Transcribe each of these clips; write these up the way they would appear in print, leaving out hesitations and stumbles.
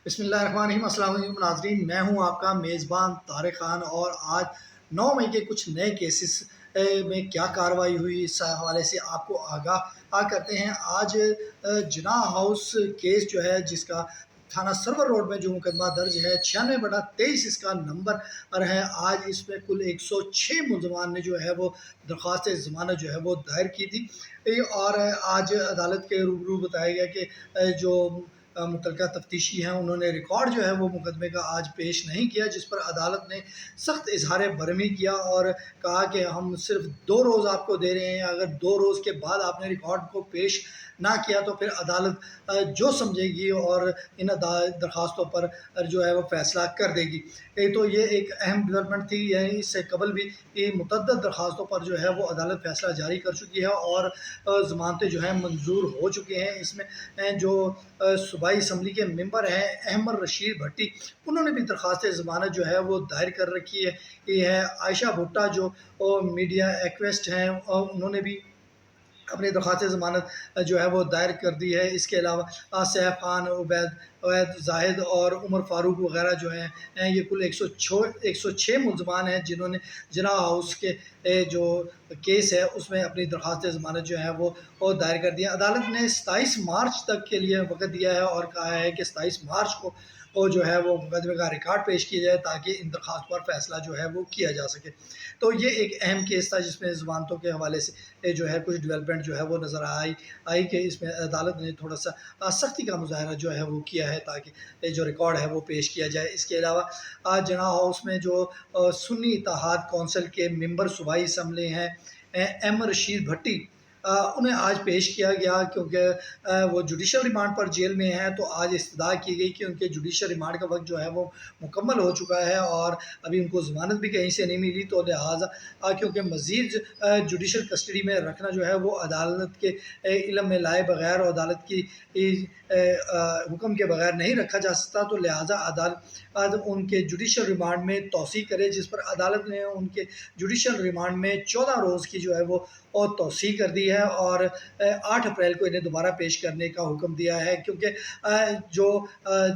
بسم اللہ الرحمن الرحیم۔ السلام علیکم ناظرین، میں ہوں آپ کا میزبان طارق خان، اور آج 9 مئی کے کچھ نئے کیسز میں کیا کارروائی ہوئی اس حوالے سے آپ کو آگاہ کرتے ہیں۔ آج جناح ہاؤس کیس جو ہے، جس کا تھانہ سرور روڈ میں جو مقدمہ درج ہے 96/23 اس کا نمبر ہے، آج اس میں کل 106 ملزمان نے جو ہے وہ درخواست ضمانت جو ہے وہ دائر کی تھی، اور آج عدالت کے روبرو بتایا گیا کہ جو متعلقہ تفتیشی ہیں انہوں نے ریکارڈ جو ہے وہ مقدمے کا آج پیش نہیں کیا، جس پر عدالت نے سخت اظہار برہمی کیا اور کہا کہ ہم صرف 2 روز آپ کو دے رہے ہیں، اگر 2 روز کے بعد آپ نے ریکارڈ کو پیش نہ کیا تو پھر عدالت جو سمجھے گی اور ان درخواستوں پر جو ہے وہ فیصلہ کر دے گی۔ تو یہ ایک اہم ڈیولپمنٹ تھی، یعنی اس سے قبل بھی متعدد درخواستوں پر جو ہے وہ عدالت فیصلہ جاری کر چکی ہے اور ضمانتیں جو ہیں منظور ہو چکے ہیں۔ اس میں جو صوبائی اسمبلی کے ممبر ہیں احمد رشید بھٹی، انہوں نے بھی درخواست ضمانت جو ہے وہ دائر کر رکھی ہے۔ یہ ہے عائشہ بھٹا جو میڈیا ایکٹیوسٹ ہیں، انہوں نے بھی اپنی درخواست ضمانت جو ہے وہ دائر کر دی ہے۔ اس کے علاوہ سیف خان، عبید زاہد اور عمر فاروق وغیرہ جو ہیں، یہ کل 106 ملزمان ہیں جنہوں نے جناح ہاؤس کے جو کیس ہے اس میں اپنی درخواست ضمانت جو ہے وہ دائر کر دیا۔ عدالت نے 27 مارچ تک کے لیے وقت دیا ہے اور کہا ہے کہ 27 مارچ کو جو ہے وہ مقدمے کا ریکارڈ پیش کیا جائے تاکہ ان درخواست پر فیصلہ جو ہے وہ کیا جا سکے۔ تو یہ ایک اہم کیس تھا جس میں ضمانتوں کے حوالے سے جو ہے کچھ ڈیولپمنٹ جو ہے وہ نظر آئی کہ اس میں عدالت نے تھوڑا سا سختی کا مظاہرہ جو ہے وہ کیا ہے تاکہ جو ریکارڈ ہے وہ پیش کیا جائے۔ اس کے علاوہ جناح ہاؤس میں جو سنی اتحاد کونسل کے ممبر صوبائی اسمبلی ہیں احمد رشید بھٹی، انہیں آج پیش کیا گیا کیونکہ وہ جوڈیشل ریمانڈ پر جیل میں ہیں، تو آج استدعا کی گئی کہ ان کے جوڈیشل ریمانڈ کا وقت جو ہے وہ مکمل ہو چکا ہے اور ابھی ان کو ضمانت بھی کہیں سے نہیں ملی، تو لہٰذا کیونکہ مزید جوڈیشل کسٹڈی میں رکھنا جو ہے وہ عدالت کے علم میں لائے بغیر اور عدالت کی حکم کے بغیر نہیں رکھا جا سکتا، تو لہٰذا عدالت ان کے جوڈیشل ریمانڈ میں توسیع کرے، جس پر عدالت نے ان کے جوڈیشل ریمانڈ میں 14 روز کی جو ہے وہ توسیع کر دی ہے اور 8 اپریل کو انہیں دوبارہ پیش کرنے کا حکم دیا ہے، کیونکہ جو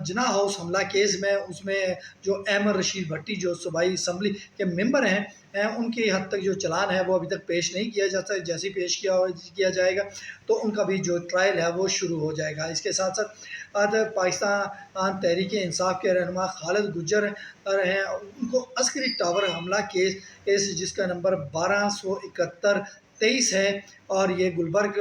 جناح ہاؤس حملہ کیس میں اس میں جو احمد رشید بھٹی جو صوبائی اسمبلی کے ممبر ہیں ان کی حد تک جو چلان ہے وہ ابھی تک پیش نہیں کیا جاتا، جیسے پیش کیا جائے گا تو ان کا بھی جو ٹرائل ہے وہ شروع ہو جائے گا۔ اس کے ساتھ ساتھ پاکستان تحریک انصاف کے رہنما خالد گجر ہیں، ان کو عسکری ٹاور حملہ کیس جس کا نمبر 1271/23 ہے اور یہ گلبرگ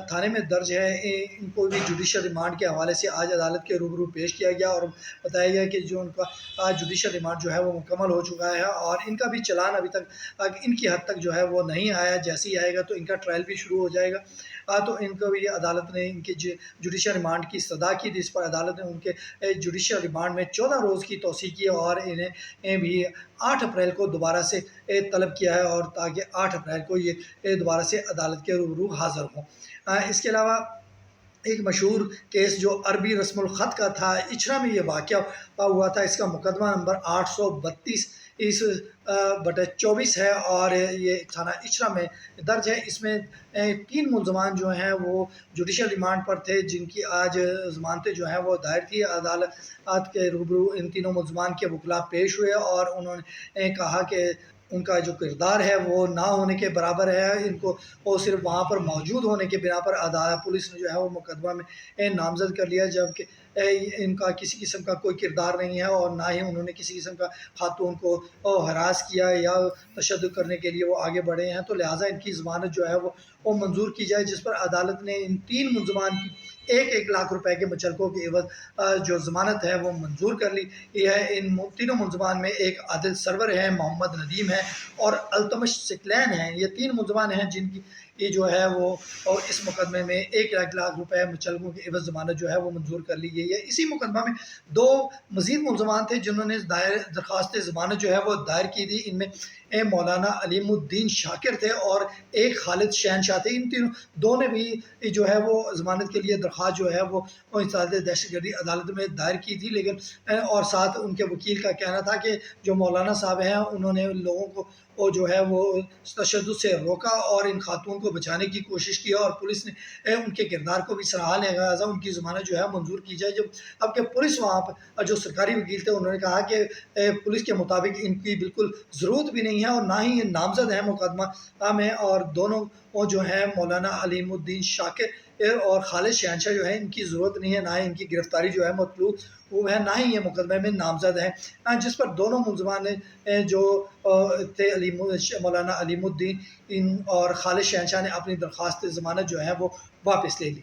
تھانے میں درج ہے، ان کو بھی جوڈیشل ریمانڈ کے حوالے سے آج عدالت کے روبرو پیش کیا گیا اور بتایا گیا کہ جو ان کا جوڈیشل ریمانڈ جو ہے وہ مکمل ہو چکا ہے اور ان کا بھی چلان ابھی تک ان کی حد تک جو ہے وہ نہیں آیا، جیسے ہی آئے گا تو ان کا ٹرائل بھی شروع ہو جائے گا۔ تو ان کو بھی عدالت نے ان کے جوڈیشل ریمانڈ کی استدعا کی تھی، اس پر عدالت نے ان کے جوڈیشل ریمانڈ میں 14 روز کی توسیع کی اور انہیں بھی 8 اپریل کو دوبارہ سے طلب کیا ہے اور تاکہ 8 اپریل کو یہ دوبارہ سے عدالت کے روبرو حاضر ہوں۔ اس کے علاوہ ایک مشہور کیس جو عربی رسم الخط کا تھا، اچھرا میں یہ واقعہ ہوا تھا، اس کا مقدمہ نمبر 832/24 ہے اور یہ تھانہ اچھرا میں درج ہے۔ اس میں 3 ملزمان جو ہیں وہ جوڈیشل ریمانڈ پر تھے، جن کی آج ضمانتیں جو ہیں وہ دائر تھی۔ عدالت کے روبرو ان تینوں ملزمان کے وکلاء پیش ہوئے اور انہوں نے کہا کہ ان کا جو کردار ہے وہ نہ ہونے کے برابر ہے، ان کو وہ صرف وہاں پر موجود ہونے کے بنا پر پولیس نے جو ہے وہ مقدمہ میں نامزد کر لیا، جبکہ ان کا کسی قسم کا کوئی کردار نہیں ہے اور نہ ہی انہوں نے کسی قسم کا خاتون کو ہراس کیا یا تشدد کرنے کے لیے وہ آگے بڑھے ہیں، تو لہٰذا ان کی ضمانت جو ہے وہ منظور کی جائے، جس پر عدالت نے ان 3 ملزمان کی 1 لاکھ روپے کے مچلقوں کی عوض جو ضمانت ہے وہ منظور کر لی۔ یہ ہے ان تینوں ملزمان میں ایک عادل سرور ہے، محمد ندیم ہے اور التمش سکلین ہیں، یہ 3 ملزمان ہیں جن کی یہ جو ہے وہ اس مقدمے میں 1 لاکھ روپے مچلقوں کی عوض ضمانت جو ہے وہ منظور کر لی گئی ہے۔ اسی مقدمہ میں 2 مزید ملزمان تھے جنہوں نے درخواست ضمانت جو ہے وہ دائر کی تھی، ان میں مولانا علیم الدین شاکر تھے اور ایک خالد شہنشاہ تھے۔ ان دو نے بھی جو ہے وہ ضمانت کے لیے درخواست جو ہے وہ انسداد دہشت گردی عدالت میں دائر کی تھی، لیکن اور ساتھ ان کے وکیل کا کہنا تھا کہ جو مولانا صاحب ہیں انہوں نے لوگوں کو وہ جو ہے وہ تشدد سے روکا اور ان خاتون کو بچانے کی کوشش کی اور پولیس نے ان کے کردار کو بھی سراہا، لہٰذا ان کی ضمانت جو ہے منظور کی جائے۔ اب کہ پولیس وہاں پر جو سرکاری وکیل تھے انہوں نے کہا کہ پولیس کے مطابق ان کی بالکل ضرورت بھی نہیں ہے اور نہ ہی یہ نامزد ہیں مقدمہ میں، اور دونوں جو ہیں مولانا علیم الدین شاکر اور خالد شہنشاہ جو ہے ان کی ضرورت نہیں ہے، نہ ہی ان کی گرفتاری جو ہے مطلوب وہ ہے، نہ ہی یہ مقدمے میں نامزد ہیں، جس پر دونوں ملزمان جو تھے مولانا علیم الدین اور خالد شہنشاہ نے اپنی درخواست ضمانت جو ہے وہ واپس لے لی۔